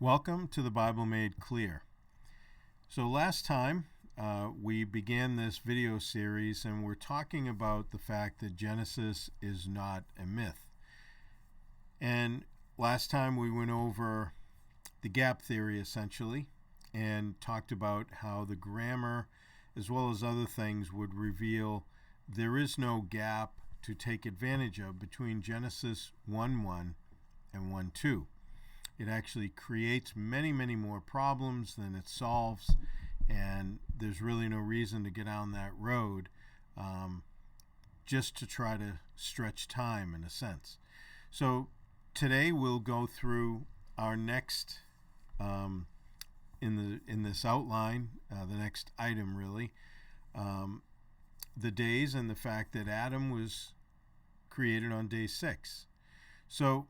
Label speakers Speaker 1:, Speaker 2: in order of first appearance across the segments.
Speaker 1: Welcome to the Bible Made Clear. So last time we began this video series and we're talking about the fact that Genesis is not a myth. And last time we went over the gap theory essentially and talked about how the grammar as well as other things would reveal there is no gap to take advantage of between Genesis 1:1 and 1:2. It actually creates many, many more problems than it solves, and there's really no reason to get down that road just to try to stretch time in a sense. So today we'll go through our next, in this outline, the next item really, the days and the fact that Adam was created on day 6. So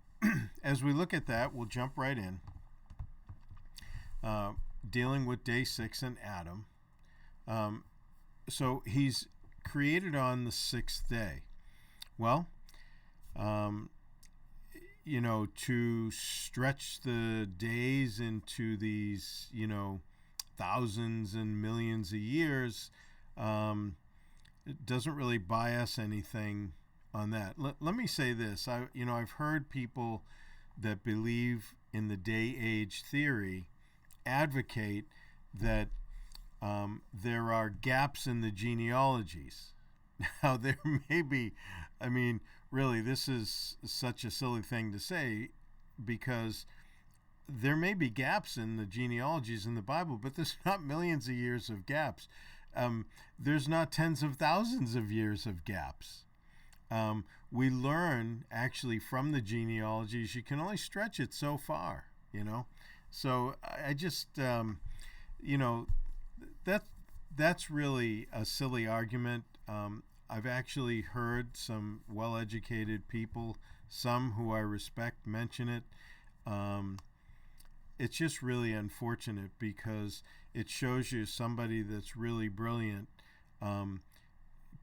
Speaker 1: as we look at that, we'll jump right in, dealing with day 6 and Adam. So he's created on the 6th day. Well, to stretch the days into these, thousands and millions of years, it doesn't really buy us anything on that. Let me say this. I've heard people that believe in the day age theory advocate that there are gaps in the genealogies. Now, there may be, really, this is such a silly thing to say because there may be gaps in the genealogies in the Bible, but there's not millions of years of gaps. There's not tens of thousands of years of gaps. We learn actually from the genealogies, you can only stretch it so far, So I just, that's really a silly argument. I've actually heard some well-educated people, some who I respect, mention it. It's just really unfortunate because it shows you somebody that's really brilliant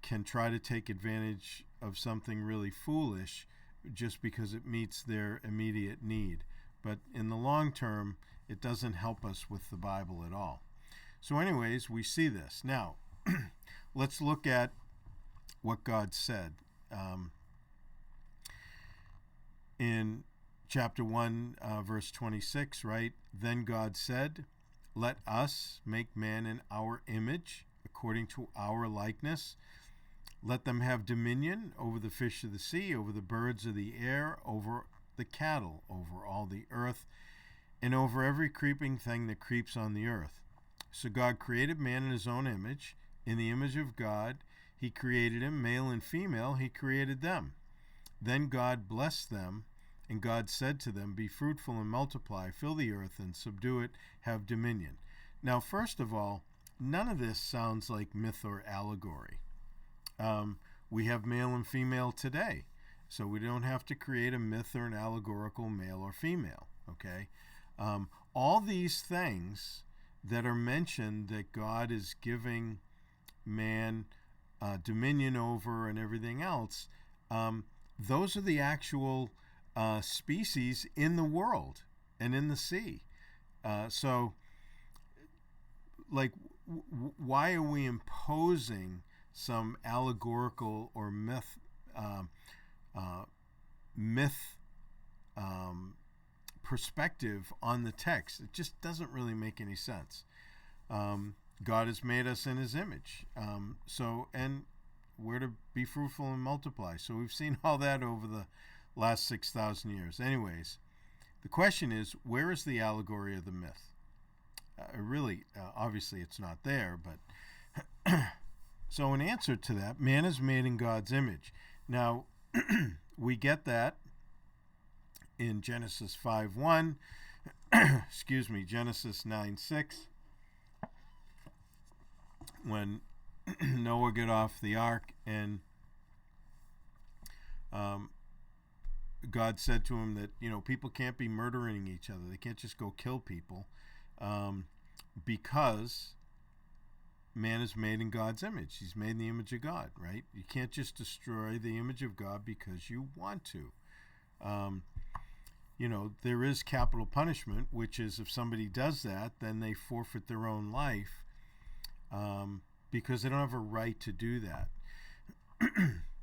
Speaker 1: can try to take advantage of something really foolish just because it meets their immediate need. But in the long term, it doesn't help us with the Bible at all. So anyways, we see this. Now, let's look at what God said. In chapter 1, verse 26, right? Then God said, "Let us make man in our image, according to our likeness. Let them have dominion over the fish of the sea, over the birds of the air, over the cattle, over all the earth, and over every creeping thing that creeps on the earth." So God created man in his own image. In the image of God, he created him, male and female, he created them. Then God blessed them, and God said to them, "Be fruitful and multiply, fill the earth and subdue it, have dominion." Now, first of all, none of this sounds like myth or allegory. We have male and female today, so we don't have to create a myth or an allegorical male or female, okay? All these things that are mentioned that God is giving man dominion over and everything else, those are the actual species in the world and in the sea. So, why are we imposing some allegorical or myth perspective on the text? It just doesn't really make any sense. God has made us in his image. And we're to be fruitful and multiply. So we've seen all that over the last 6,000 years. Anyways, the question is, where is the allegory of the myth? Obviously it's not there, but so in answer to that, man is made in God's image. Now, we get that in Genesis 5:1, Genesis 9:6, when Noah got off the ark and God said to him that, people can't be murdering each other. They can't just go kill people because man is made in God's image. He's made in the image of God, right? You can't just destroy the image of God because you want to. there is capital punishment, which is if somebody does that, then they forfeit their own life, because they don't have a right to do that.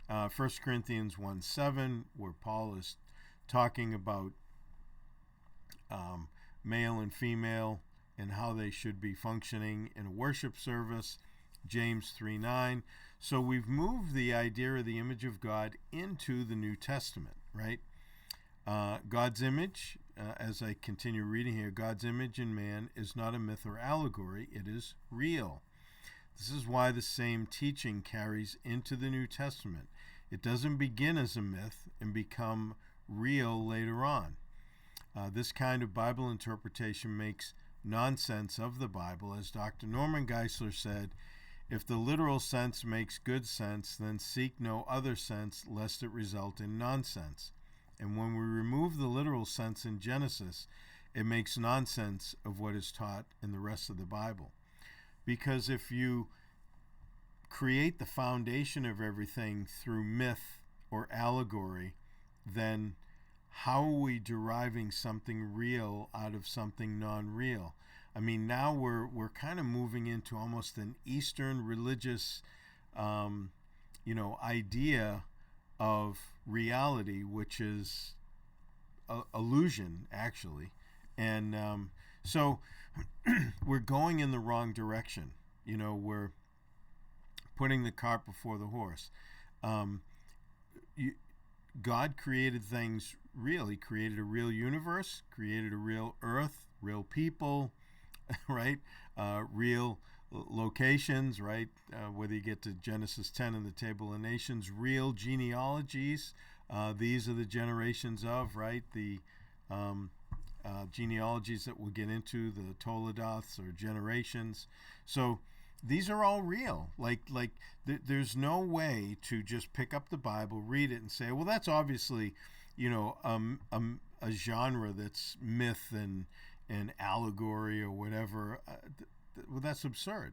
Speaker 1: 1 Corinthians 1:7, where Paul is talking about male and female and how they should be functioning in a worship service. James 3:9. So we've moved the idea of the image of God into the New Testament, right? God's image, as I continue reading here, God's image in man is not a myth or allegory, it is real. This is why the same teaching carries into the New Testament. It doesn't begin as a myth and become real later on. This kind of Bible interpretation makes nonsense of the Bible. As Dr. Norman Geisler said, if the literal sense makes good sense, then seek no other sense, lest it result in nonsense. And when we remove the literal sense in Genesis, it makes nonsense of what is taught in the rest of the Bible. Because if you create the foundation of everything through myth or allegory, then how are we deriving something real out of something non-real? I mean, now we're kind of moving into almost an Eastern religious, idea of reality, which is illusion, actually. And so we're going in the wrong direction. We're putting the cart before the horse. God created things real. He created a real universe, created a real earth, real people, right? Real locations, right? Whether you get to Genesis 10 and the Table of Nations, real genealogies. These are the generations of, right? The genealogies that we'll get into, the Toledoths or generations. So these are all real. There's no way to just pick up the Bible, read it, and say, well, that's obviously, a genre that's myth and allegory or whatever. Well, that's absurd.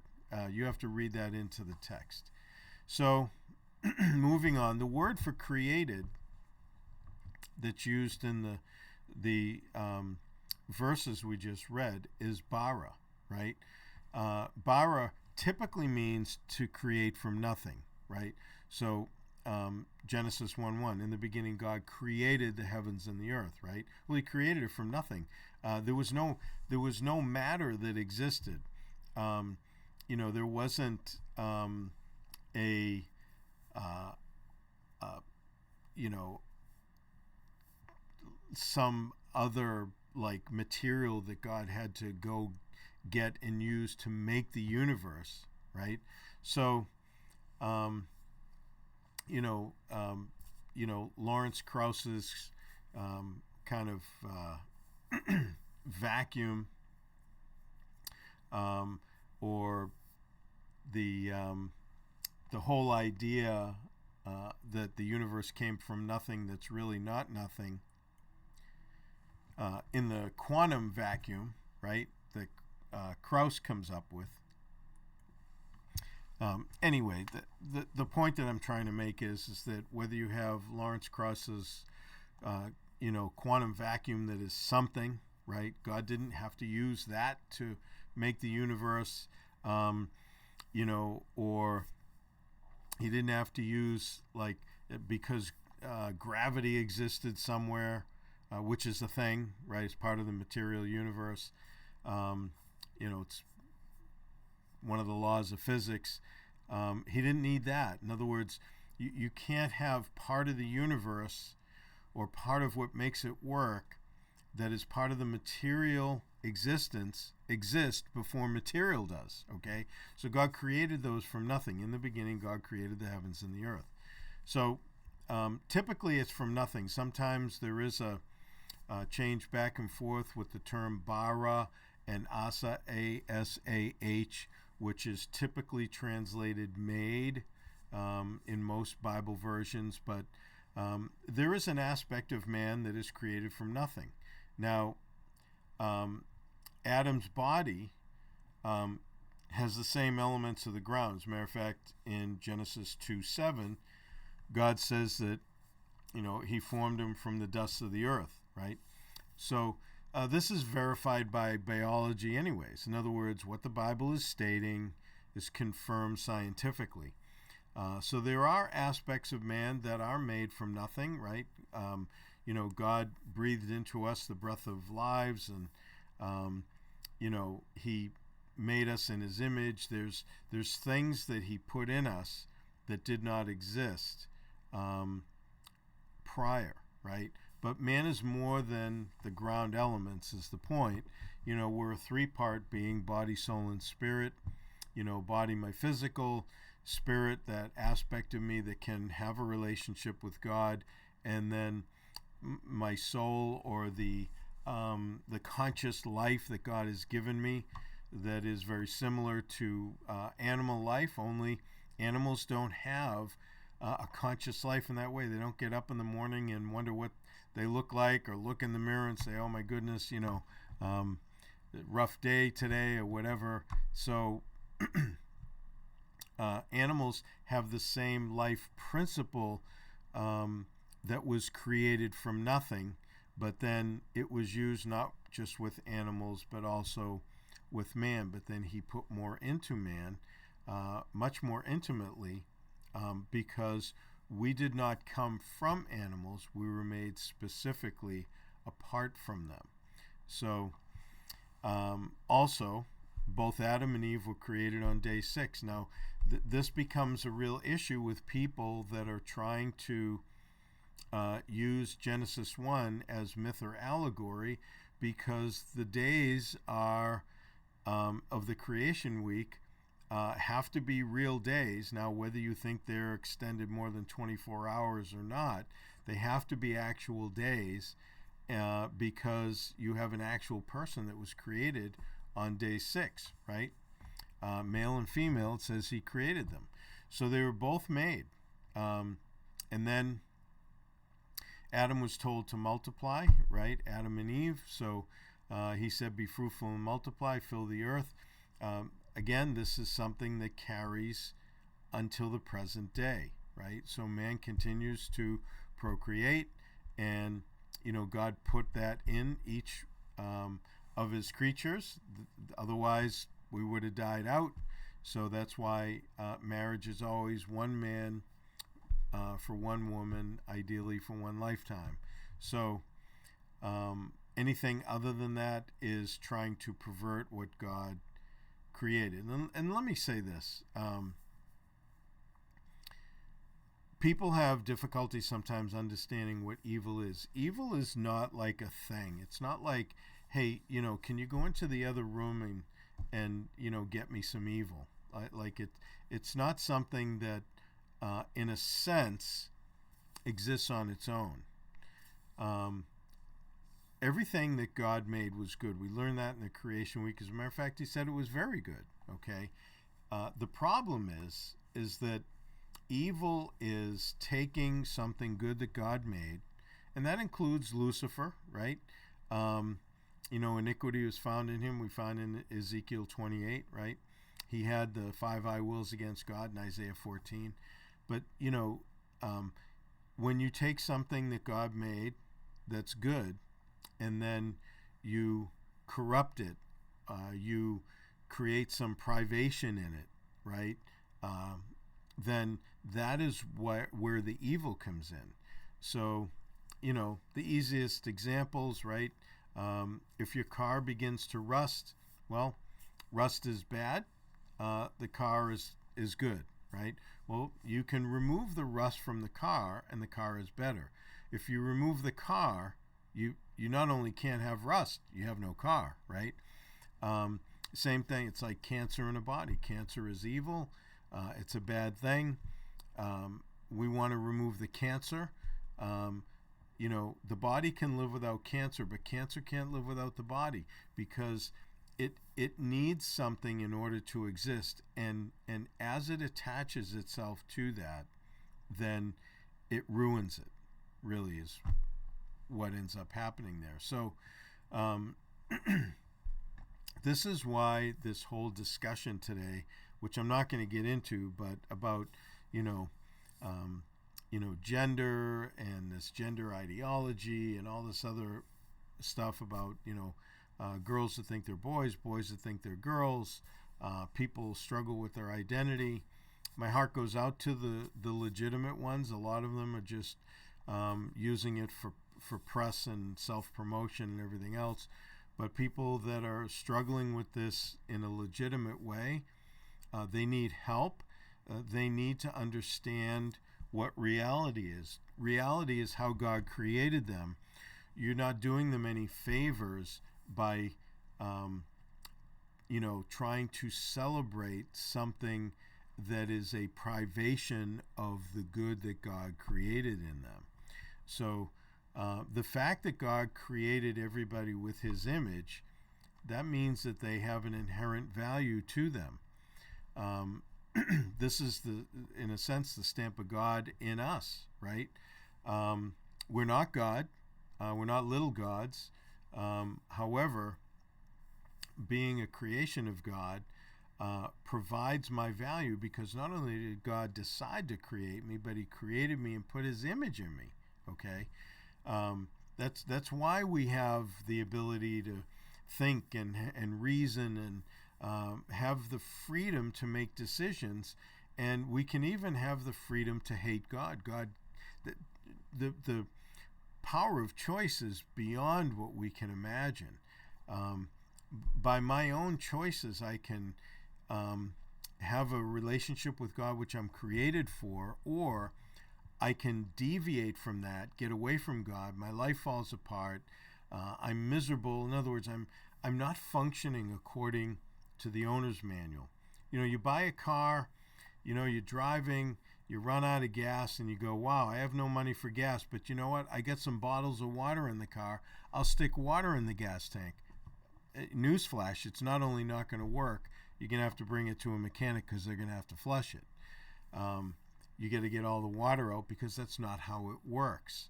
Speaker 1: You have to read that into the text. So, moving on, the word for created that's used in the verses we just read is bara, right? Bara typically means to create from nothing, right? So Genesis 1:1, in the beginning God created the heavens and the earth, right? Well, he created it from nothing. There was no matter that existed. There wasn't some other material that God had to go get and use to make the universe, right? So, Lawrence Krauss's kind of vacuum, or the whole idea that the universe came from nothing that's really not nothing, in the quantum vacuum, right, that Krauss comes up with. Anyway, the point that I'm trying to make is that whether you have Lawrence Krauss's quantum vacuum that is something, right? God didn't have to use that to make the universe, or he didn't have to use because gravity existed somewhere, which is a thing, right? It's part of the material universe. It's one of the laws of physics. He didn't need that. In other words, you can't have part of the universe or part of what makes it work that is part of the material existence exist before material does, okay? So God created those from nothing. In the beginning, God created the heavens and the earth. So typically it's from nothing. Sometimes there is a change back and forth with the term bara and asa, A-S-A-H, which is typically translated made in most Bible versions, but there is an aspect of man that is created from nothing. Now, Adam's body has the same elements of the ground. As a matter of fact, in Genesis 2:7, God says that, he formed him from the dust of the earth, right? So this is verified by biology anyways. In other words, what the Bible is stating is confirmed scientifically. So there are aspects of man that are made from nothing, right? God breathed into us the breath of lives, and he made us in his image. There's things that he put in us that did not exist prior, right? But man is more than the ground elements, is the point. We're a three-part being: body, soul, and spirit. Body, my physical; spirit, that aspect of me that can have a relationship with God; and then my soul, or the conscious life that God has given me, that is very similar to animal life, only animals don't have a conscious life in that way. They don't get up in the morning and wonder what they look like, or look in the mirror and say, oh my goodness, rough day today, or whatever. So animals have the same life principle that was created from nothing, but then it was used not just with animals but also with man. But then he put more into man, much more intimately, because we did not come from animals. We were made specifically apart from them. So also, both Adam and Eve were created on day 6. Now, this becomes a real issue with people that are trying to use Genesis 1 as myth or allegory, because the days are of the creation week have to be real days. Now, whether you think they're extended more than 24 hours or not, they have to be actual days, because you have an actual person that was created on day 6, right? Male and female, it says he created them. So they were both made. And then Adam was told to multiply, right? Adam and Eve. So he said, be fruitful and multiply, fill the earth. Again, this is something that carries until the present day, right? So man continues to procreate, and God put that in each of his creatures. Otherwise, we would have died out. So that's why marriage is always one man for one woman, ideally for one lifetime. So anything other than that is trying to pervert what God created. And let me say this. People have difficulty sometimes understanding what evil is. Evil is not like a thing. It's not like, hey, can you go into the other room and get me some evil? It's not something that, in a sense, exists on its own. Everything that God made was good. We learned that in the creation week. As a matter of fact, he said it was very good. Okay. The problem is that evil is taking something good that God made, and that includes Lucifer, right? Iniquity was found in him. We find in Ezekiel 28, right? He had the 5 I wills against God in Isaiah 14. But, when you take something that God made that's good, and then you corrupt it, you create some privation in it, right? Then that is where the evil comes in. So, the easiest examples, right? If your car begins to rust, well, rust is bad. The car is good, right? Well, you can remove the rust from the car, and the car is better. If you remove the car, you not only can't have rust, you have no car, right? Same thing. It's like cancer in a body. Cancer is evil. It's a bad thing. We want to remove the cancer. The body can live without cancer, but cancer can't live without the body, because it needs something in order to exist. And as it attaches itself to that, then it ruins it, really is what ends up happening there. So this is why this whole discussion today, which I'm not going to get into, but about, gender and this gender ideology and all this other stuff about, girls that think they're boys, boys that think they're girls. People struggle with their identity. My heart goes out to the legitimate ones. A lot of them are just using it for press and self-promotion and everything else. But people that are struggling with this in a legitimate way, they need help. They need to understand what reality is. Reality is how God created them. You're not doing them any favors by, trying to celebrate something that is a privation of the good that God created in them. So the fact that God created everybody with his image, that means that they have an inherent value to them. This is, in a sense, the stamp of God in us, right? We're not God. We're not little gods. However, being a creation of God provides my value, because not only did God decide to create me, but he created me and put his image in me. Okay, that's why we have the ability to think and reason and have the freedom to make decisions, and we can even have the freedom to hate God. The power of choice is beyond what we can imagine. By my own choices, I can have a relationship with God which I'm created for, or I can deviate from that, get away from God. My life falls apart. I'm miserable. In other words, I'm not functioning according to the owner's manual. You buy a car, you're driving, you run out of gas, and you go, wow, I have no money for gas, but you know what? I got some bottles of water in the car. I'll stick water in the gas tank. Newsflash, it's not only not going to work, you're going to have to bring it to a mechanic because they're going to have to flush it. You got to get all the water out because that's not how it works.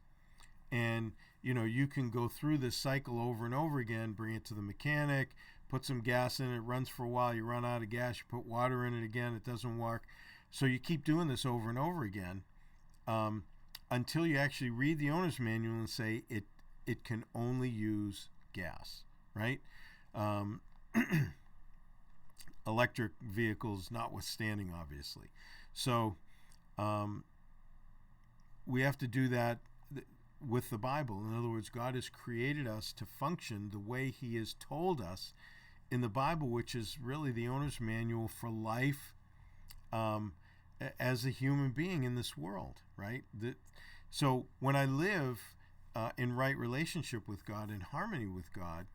Speaker 1: And, you can go through this cycle over and over again, bring it to the mechanic, put some gas in it, runs for a while, you run out of gas, you put water in it again, it doesn't work. So you keep doing this over and over again until you actually read the owner's manual and say it can only use gas, right? Electric vehicles notwithstanding, obviously. So we have to do that with the Bible. In other words, God has created us to function the way he has told us in the Bible, which is really the owner's manual for life as a human being in this world, right? So when I live in right relationship with God, in harmony with God,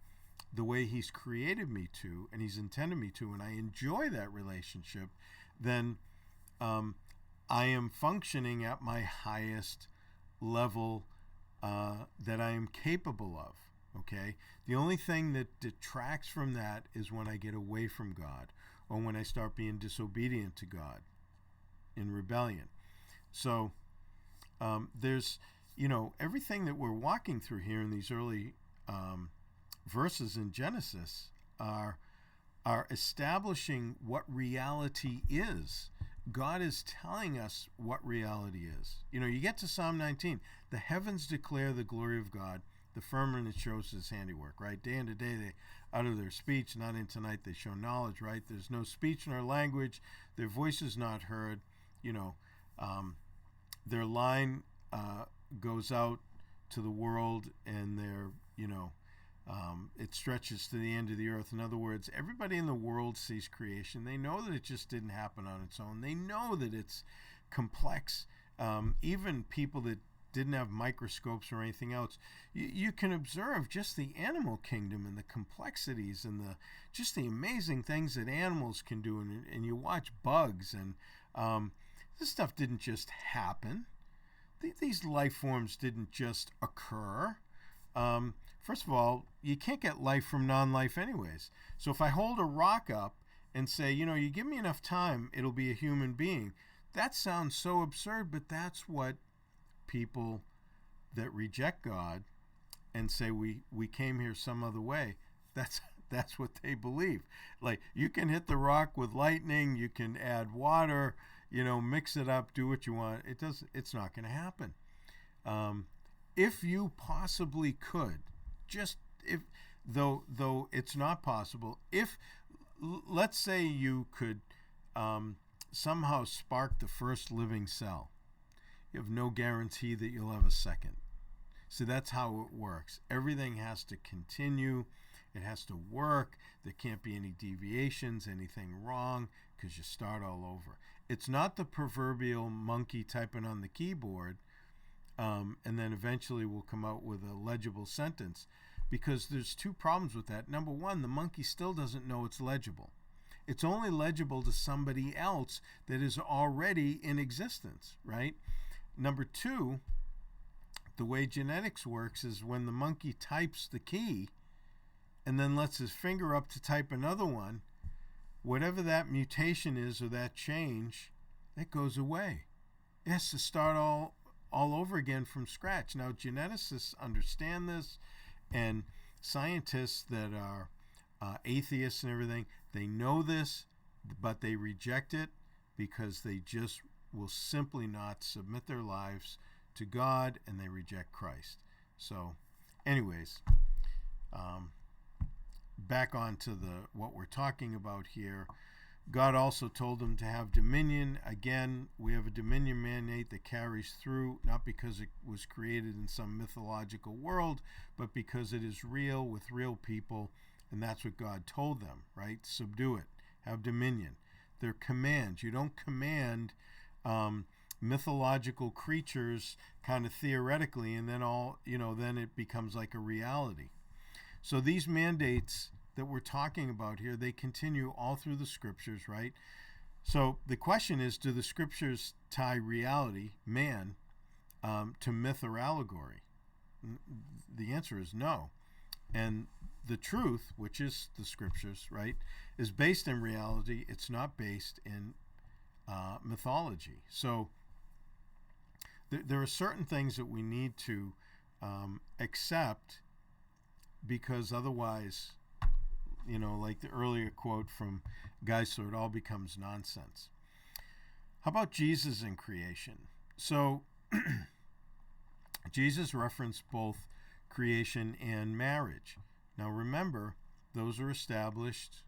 Speaker 1: the way he's created me to and he's intended me to, and I enjoy that relationship, then I am functioning at my highest level that I am capable of. Okay? The only thing that detracts from that is when I get away from God, or when I start being disobedient to God in rebellion. So there's, everything that we're walking through here in these early verses in Genesis are establishing what reality is. God is telling us what reality is. You get to Psalm 19, the heavens declare the glory of God, the firmament shows his handiwork, right? Day into day they utter their speech, not into night they show knowledge, right? There's no speech nor language, their voice is not heard, their line goes out to the world, and their, it stretches to the end of the earth. In other words, everybody in the world sees creation. They know that it just didn't happen on its own. They know that it's complex. Even people that didn't have microscopes or anything else, you can observe just the animal kingdom and the complexities and just the amazing things that animals can do. And you watch bugs, and this stuff didn't just happen. These life forms didn't just occur. First of all, you can't get life from non-life anyways. So if I hold a rock up and say, you give me enough time, it'll be a human being, that sounds so absurd, but that's what people that reject God and say we came here some other way, that's what they believe. Like, you can hit the rock with lightning, you can add water, mix it up, do what you want. It's not going to happen. If you possibly could, just if though it's not possible, if let's say you could somehow spark the first living cell, you have no guarantee that you'll have a second. So that's how it works. Everything has to continue. It has to work. There can't be any deviations, anything wrong, because you start all over. It's not the proverbial monkey typing on the keyboard, and then eventually we'll come out with a legible sentence, because there's two problems with that. Number one, the monkey still doesn't know it's legible. It's only legible to somebody else that is already in existence, right? Number two, the way genetics works is when the monkey types the key and then lets his finger up to type another one, whatever that mutation is or that change, that goes away. It has to start all over again from scratch. Now, geneticists understand this, and scientists that are atheists and everything, they know this, but they reject it because they just will simply not submit their lives to God, and they reject Christ. So, anyways, back on to what we're talking about here. God also told them to have dominion. Again, we have a dominion mandate that carries through, not because it was created in some mythological world, but because it is real with real people, and that's what God told them, right? Subdue it, have dominion. They're commands. You don't command mythological creatures kind of theoretically, and then then it becomes like a reality. So these mandates that we're talking about here, they continue all through the scriptures, right? So the question is, do the scriptures tie reality, man, to myth or allegory? The answer is no. And the truth, which is the scriptures, right, is based in reality. It's not based in mythology. So there are certain things that we need to accept, because otherwise, like the earlier quote from Geisler, it all becomes nonsense. How about Jesus in creation? So Jesus referenced both creation and marriage. Now remember, those are established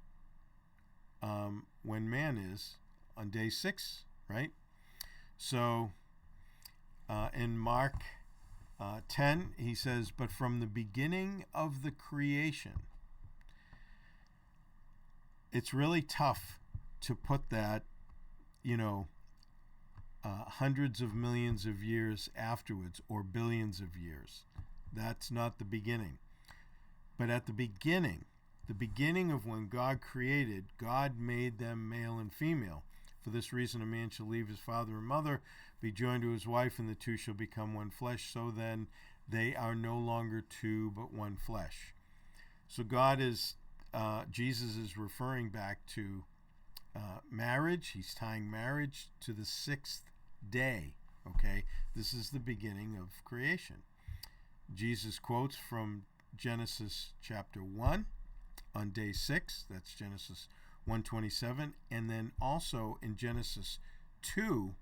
Speaker 1: when man is on day 6, right? So in Mark 10, he says, but from the beginning of the creation. It's really tough to put that, hundreds of millions of years afterwards, or billions of years. That's not the beginning. But at the beginning of when God created, God made them male and female. For this reason, a man shall leave his father and mother, be joined to his wife, and the two shall become one flesh. So then they are no longer two, but one flesh. So Jesus is referring back to marriage. He's tying marriage to the 6th day. Okay, this is the beginning of creation. Jesus quotes from Genesis chapter 1 on day 6. That's Genesis 1:27, and then also in Genesis 2,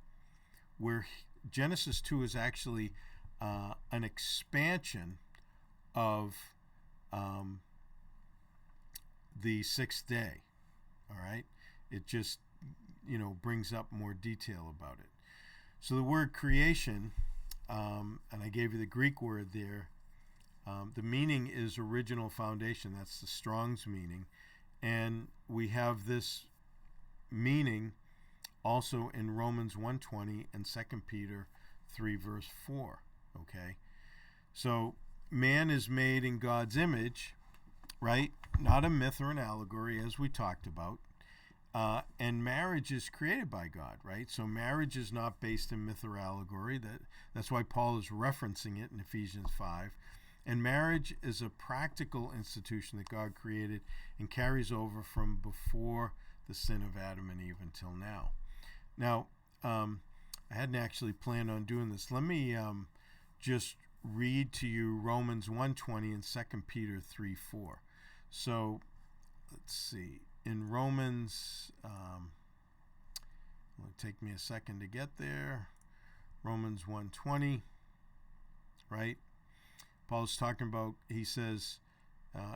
Speaker 1: where Genesis 2 is actually an expansion of the 6th day. All right, it just brings up more detail about it. So the word creation, and I gave you the Greek word there. The meaning is original foundation. That's the Strong's meaning. And we have this meaning also in Romans 1:20 and 2 Peter 3 verse 4. Okay? So man is made in God's image, right? Not a myth or an allegory, as we talked about. And marriage is created by God, right? So marriage is not based in myth or allegory. That's why Paul is referencing it in Ephesians 5. And marriage is a practical institution that God created and carries over from before the sin of Adam and Eve until now. Now, I hadn't actually planned on doing this. Let me just read to you Romans 1:20 and 2 Peter 3:4. So, let's see. In Romans, it'll take me a second to get there. Romans 1:20, right? Paul's talking about, he says,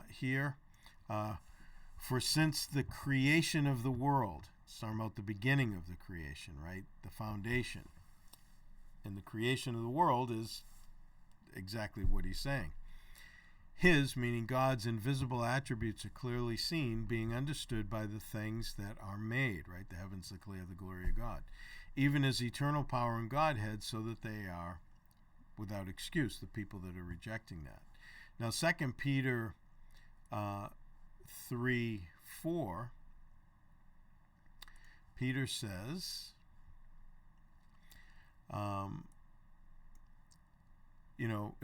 Speaker 1: here. For since the creation of the world, it's talking about the beginning of the creation, right? The foundation. And the creation of the world is exactly what he's saying. His, meaning God's invisible attributes, are clearly seen, being understood by the things that are made, right? The heavens declare the glory of God. Even as eternal power and Godhead, so that they are without excuse, the people that are rejecting that. Now, 2 Peter 3:4, Peter says,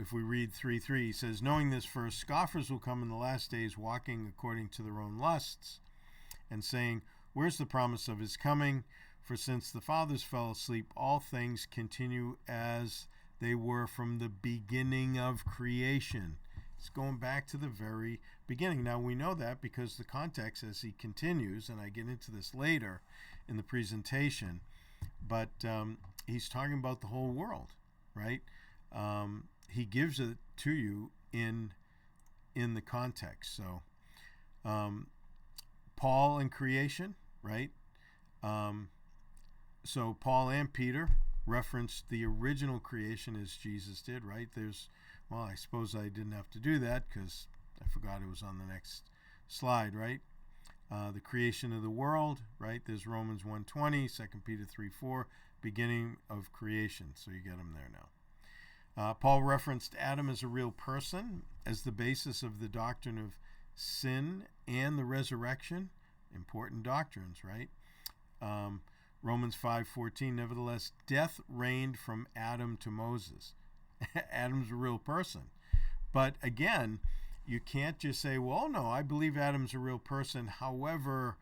Speaker 1: if we read 3:3, he says, knowing this first, scoffers will come in the last days, walking according to their own lusts, and saying, where's the promise of his coming? For since the fathers fell asleep, all things continue as they were from the beginning of creation. It's going back to the very beginning. Now, we know that because the context, as he continues, and I get into this later in the presentation, but he's talking about the whole world, right? He gives it to you in the context. So, Paul and creation, right? So Paul and Peter referenced the original creation as Jesus did, right? I suppose I didn't have to do that because I forgot it was on the next slide, right? The creation of the world, right? There's Romans 1:20, 2 Peter 3:4, beginning of creation. So you get them there now. Paul referenced Adam as a real person as the basis of the doctrine of sin and the resurrection. Important doctrines, right? Romans 5:14, nevertheless, death reigned from Adam to Moses. Adam's a real person. But again, you can't just say, well, no, I believe Adam's a real person. However,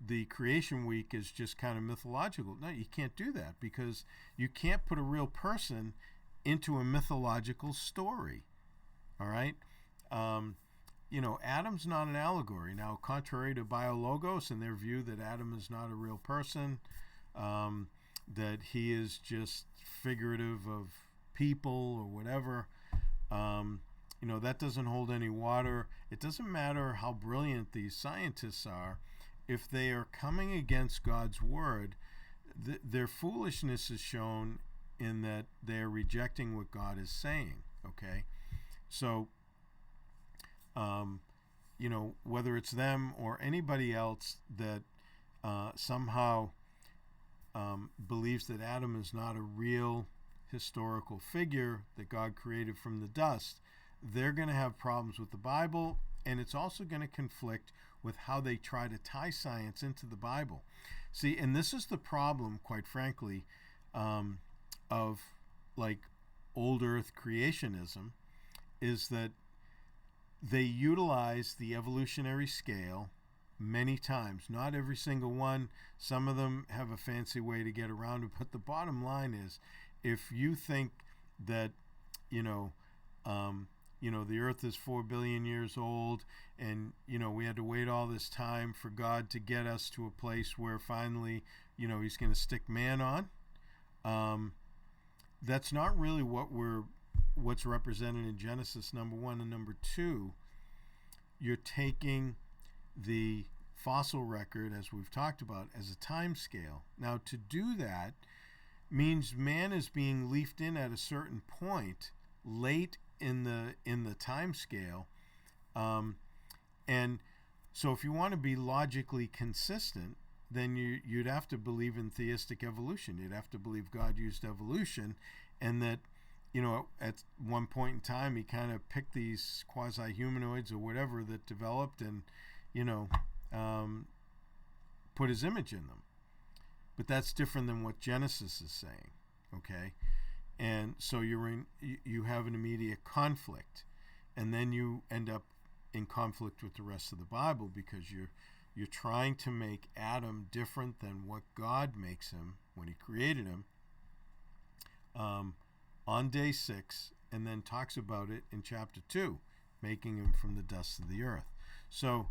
Speaker 1: the creation week is just kind of mythological. No, you can't do that because you can't put a real person into a mythological story. All right? Adam's not an allegory. Now, contrary to Biologos and their view that Adam is not a real person, that he is just figurative of people or whatever, that doesn't hold any water. It doesn't matter how brilliant these scientists are. If they are coming against God's word, their foolishness is shown in that they're rejecting what God is saying, okay? So, whether it's them or anybody else that somehow believes that Adam is not a real historical figure that God created from the dust, they're going to have problems with the Bible, and it's also going to conflict with how they try to tie science into the Bible. See, and this is the problem, quite frankly, of like old earth creationism, is that they utilize the evolutionary scale many times. Not every single one. Some of them have a fancy way to get around it. But the bottom line is, if you think that, the earth is 4 billion years old and, we had to wait all this time for God to get us to a place where finally, he's going to stick man on. That's not really what's represented in Genesis, number 1, and number 2. You're taking the fossil record, as we've talked about, as a time scale. Now, to do that means man is being leafed in at a certain point late in the time scale, and so if you want to be logically consistent, then you'd have to believe in theistic evolution. You'd have to believe God used evolution, and that at one point in time he kind of picked these quasi-humanoids or whatever that developed and put his image in them. But that's different than what Genesis is saying, okay? And so you have an immediate conflict, and then you end up in conflict with the rest of the Bible because you're trying to make Adam different than what God makes him when he created him on day 6, and then talks about it in chapter 2, making him from the dust of the earth. So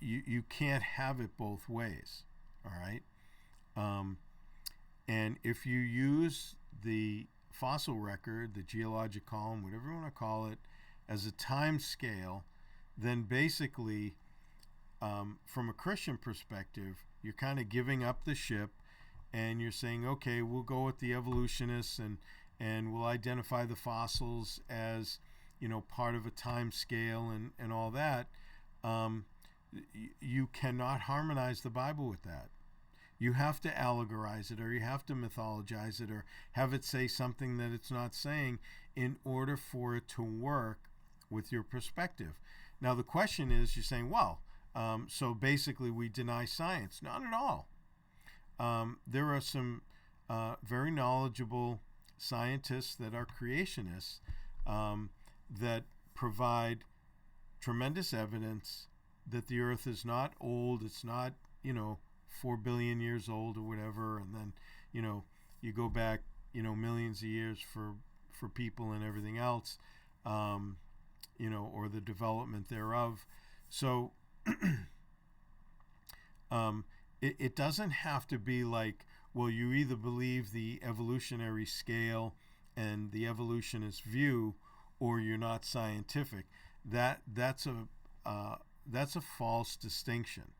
Speaker 1: you can't have it both ways, all right? And if you use the fossil record, the geologic column, whatever you want to call it, as a time scale, then basically, from a Christian perspective, you're kind of giving up the ship, and you're saying, okay, we'll go with the evolutionists, and we'll identify the fossils as, part of a time scale and all that. You cannot harmonize the Bible with that. You have to allegorize it, or you have to mythologize it, or have it say something that it's not saying in order for it to work with your perspective. Now, the question is, you're saying, well, so basically we deny science. Not at all. There are some very knowledgeable scientists that are creationists that provide tremendous evidence that the earth is not old, it's not, 4 billion years old or whatever, and then, you go back, millions of years for people and everything else, or the development thereof. So it doesn't have to be like, well, you either believe the evolutionary scale and the evolutionist view, or you're not scientific. That's a false distinction,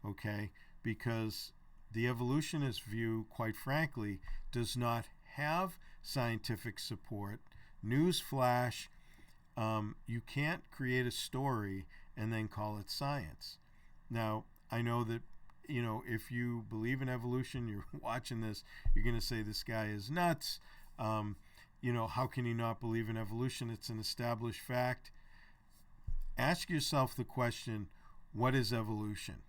Speaker 1: okay? Because the evolutionist view, quite frankly, does not have scientific support. Newsflash, you can't create a story and then call it science. Now, I know that, if you believe in evolution, you're watching this, you're going to say this guy is nuts. How can you not believe in evolution? It's an established fact. Ask yourself the question, what is evolution?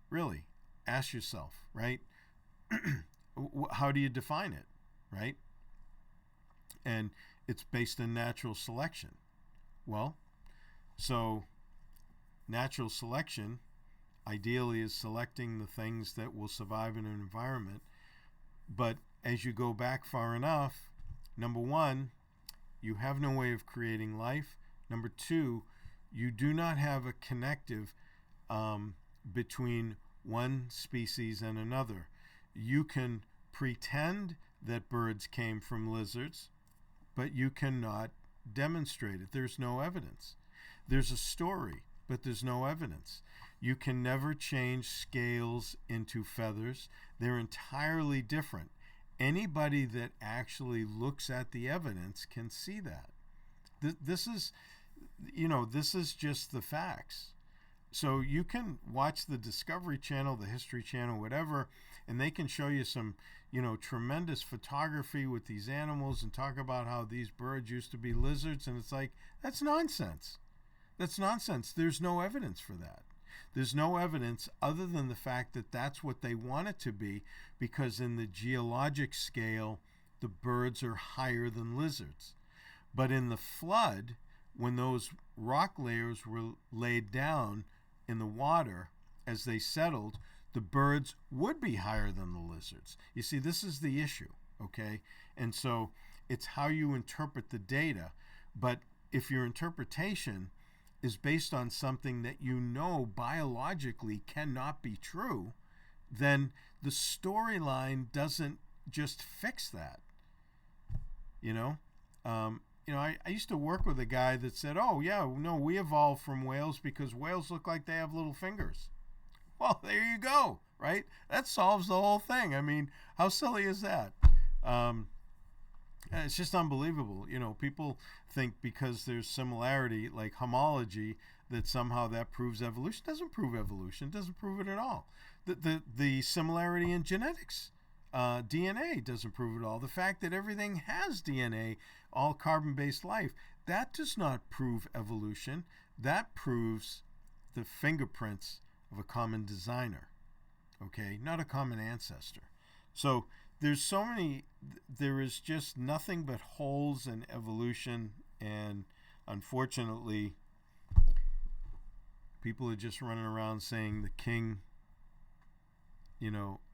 Speaker 1: Really, ask yourself, right? How do you define it, right? And it's based on natural selection. Well, so natural selection ideally is selecting the things that will survive in an environment. But as you go back far enough, number one, you have no way of creating life. Number two, you do not have a connective between one species and another. You can pretend that birds came from lizards, but you cannot demonstrate it. There's no evidence. There's a story, but there's no evidence. You can never change scales into feathers. They're entirely different. Anybody that actually looks at the evidence can see that. This is just the facts. So you can watch the Discovery Channel, the History Channel, whatever, and they can show you some, tremendous photography with these animals and talk about how these birds used to be lizards. And it's like, that's nonsense. That's nonsense. There's no evidence for that. There's no evidence other than the fact that that's what they want it to be, because in the geologic scale, the birds are higher than lizards. But in the flood, when those rock layers were laid down in the water as they settled, the birds would be higher than the lizards. You see, this is the issue, okay? And so it's how you interpret the data. But if your interpretation is based on something that biologically cannot be true, then the storyline doesn't just fix that. I used to work with a guy that said, oh, yeah, no, we evolved from whales because whales look like they have little fingers. Well, there you go, right? That solves the whole thing. I mean, how silly is that? It's just unbelievable. People think because there's similarity, like homology, that somehow that proves evolution. It doesn't prove evolution. It doesn't prove it at all. The similarity in genetics, DNA doesn't prove it all. The fact that everything has DNA, all carbon-based life, that does not prove evolution. That proves the fingerprints of a common designer, okay, not a common ancestor. So there is just nothing but holes in evolution, and unfortunately, people are just running around saying the king,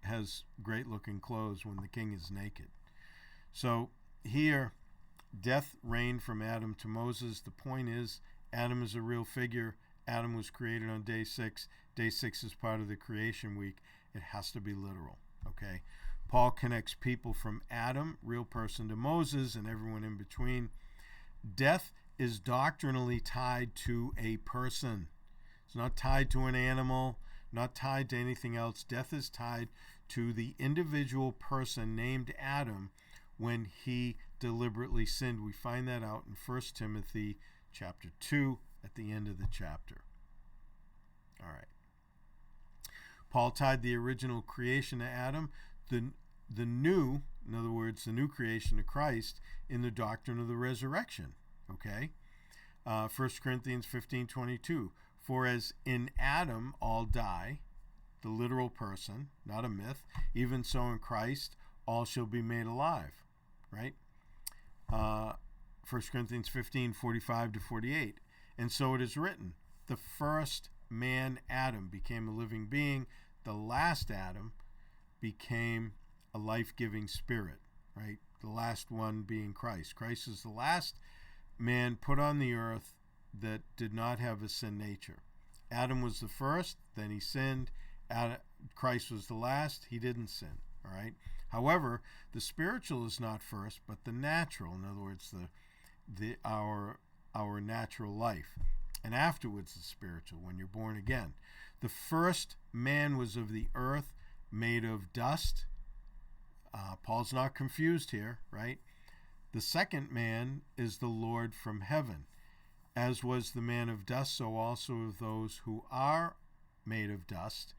Speaker 1: has great looking clothes when the king is naked. So here, death reigned from Adam to Moses. The point is, Adam is a real figure. Adam was created on day 6. Day 6 is part of the creation week. It has to be literal, okay? Paul connects people from Adam, real person, to Moses and everyone in between. Death is doctrinally tied to a person. It's not tied to an animal, not tied to anything else. Death is tied to the individual person named Adam when he deliberately sinned. We find that out in 1 Timothy chapter 2 at the end of the chapter. All right. Paul tied the original creation to Adam, the new, in other words, the new creation to Christ in the doctrine of the resurrection. Okay? 1 Corinthians 15:22. For as in Adam all die, the literal person, not a myth, even so in Christ all shall be made alive. Right? 1 Corinthians 15:45-48. And so it is written, the first man, Adam, became a living being. The last Adam became a life-giving spirit, right? The last one being Christ. Christ is the last man put on the earth that did not have a sin nature. Adam was the first, then he sinned. Christ was the last, he didn't sin, all right? However, the spiritual is not first, but the natural. In other words, our natural life. And afterwards the spiritual, when you're born again. The first man was of the earth, made of dust. Paul's not confused here, right? The second man is the Lord from heaven. As was the man of dust, so also of those who are made of dust.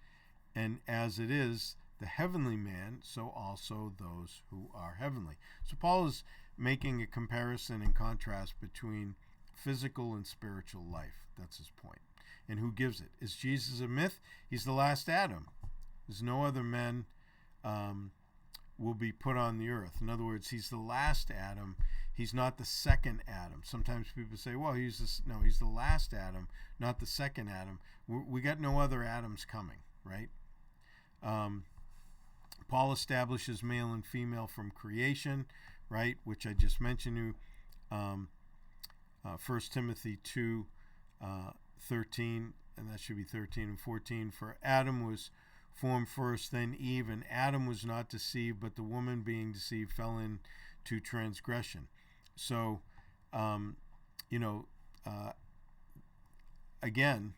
Speaker 1: And as it is the heavenly man, so also those who are heavenly. So Paul is making a comparison and contrast between physical and spiritual life. That's his point. And who gives it? Is Jesus a myth? He's the last Adam. There's no other men will be put on the earth. In other words, he's the last Adam. He's not the second Adam. Sometimes people say, well, he's the last Adam, not the second Adam. We got no other Adams coming, right? Paul establishes male and female from creation, right, which I just mentioned to you. 1 Timothy 2, 13, and that should be 13 and 14. For Adam was formed first, then Eve, and Adam was not deceived, but the woman being deceived fell into transgression. So, again,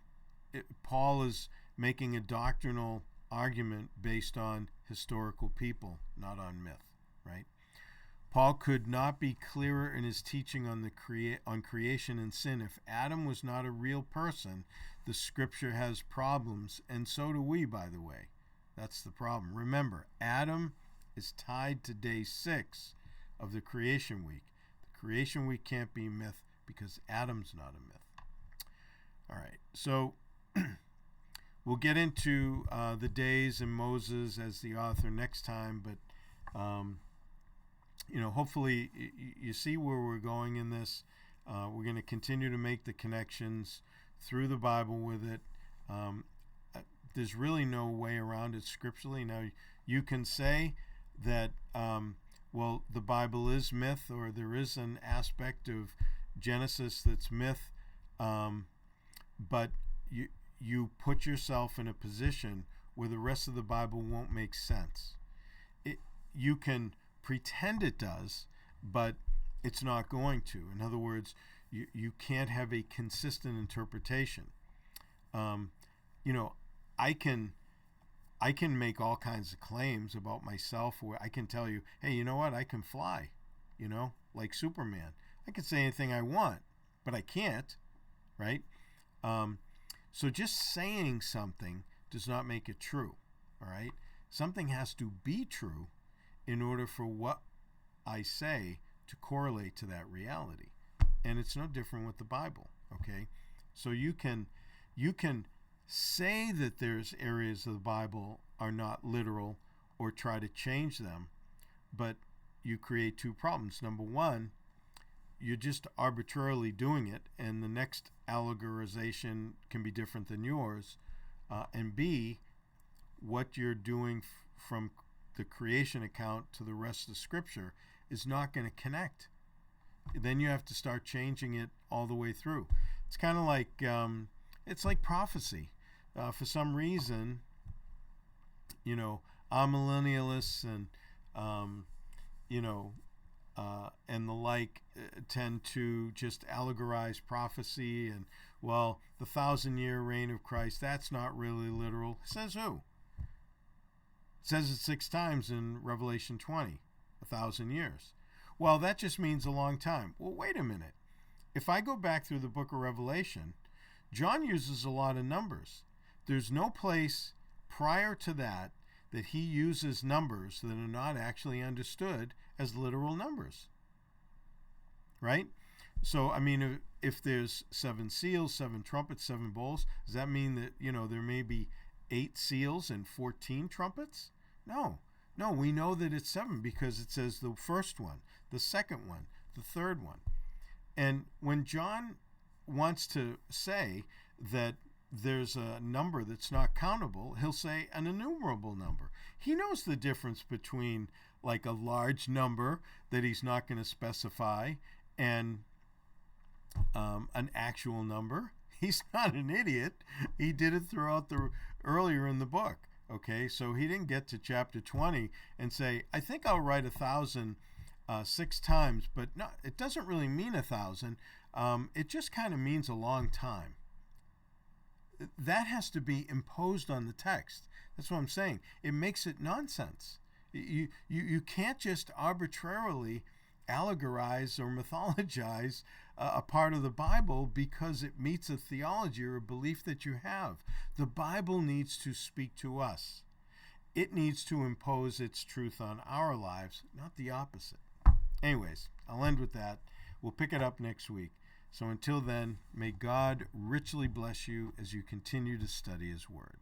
Speaker 1: Paul is making a doctrinal argument based on historical people, not on myth, right? Paul could not be clearer in his teaching on creation and sin. If Adam was not a real person, the scripture has problems, and so do we, by the way. That's the problem. Remember, Adam is tied to day 6 of the creation week. The creation week can't be myth because Adam's not a myth. All right, so we'll get into the days and Moses as the author next time, but hopefully you see where we're going in this. We're going to continue to make the connections through the Bible with it. There's really no way around it scripturally. Now, you can say that, the Bible is myth, or there is an aspect of Genesis that's myth, but you put yourself in a position where the rest of the Bible won't make sense. You can pretend it does, but it's not going to. In other words, you can't have a consistent interpretation. I can make all kinds of claims about myself where I can tell you, hey, you know what? I can fly, like Superman. I can say anything I want, but I can't, right? So just saying something does not make it true, all right? Something has to be true in order for what I say to correlate to that reality. And it's no different with the Bible, okay? So you can say that there's areas of the Bible are not literal or try to change them, but you create two problems. Number one, you're just arbitrarily doing it, and the next allegorization can be different than yours. And B, what you're doing from the creation account to the rest of the scripture is not going to connect. Then you have to start changing it all the way through. It's kind of like it's like prophecy. For some reason, amillennialists and um, you know, and the like tend to just allegorize prophecy and, well, the 1,000-year reign of Christ, that's not really literal. Says who? It says it 6 times in Revelation 20, 1,000 years. Well, that just means a long time. Well, wait a minute. If I go back through the book of Revelation, John uses a lot of numbers. There's no place prior to that that he uses numbers that are not actually understood as literal numbers. Right? So, I mean, if there's 7 seals, 7 trumpets, 7 bowls, does that mean that, there may be 8 seals and 14 trumpets? No. No, we know that it's 7 because it says the first one, the second one, the third one. And when John wants to say that there's a number that's not countable, he'll say an innumerable number. He knows the difference between like a large number that he's not going to specify and an actual number. He's not an idiot. He did it throughout earlier in the book. Okay, so he didn't get to chapter 20 and say, I think I'll write 1,000 6 times, but no, it doesn't really mean 1,000. It just kind of means a long time. That has to be imposed on the text. That's what I'm saying. It makes it nonsense. You can't just arbitrarily allegorize or mythologize a part of the Bible because it meets a theology or a belief that you have. The Bible needs to speak to us. It needs to impose its truth on our lives, not the opposite. Anyways, I'll end with that. We'll pick it up next week. So until then, may God richly bless you as you continue to study His Word.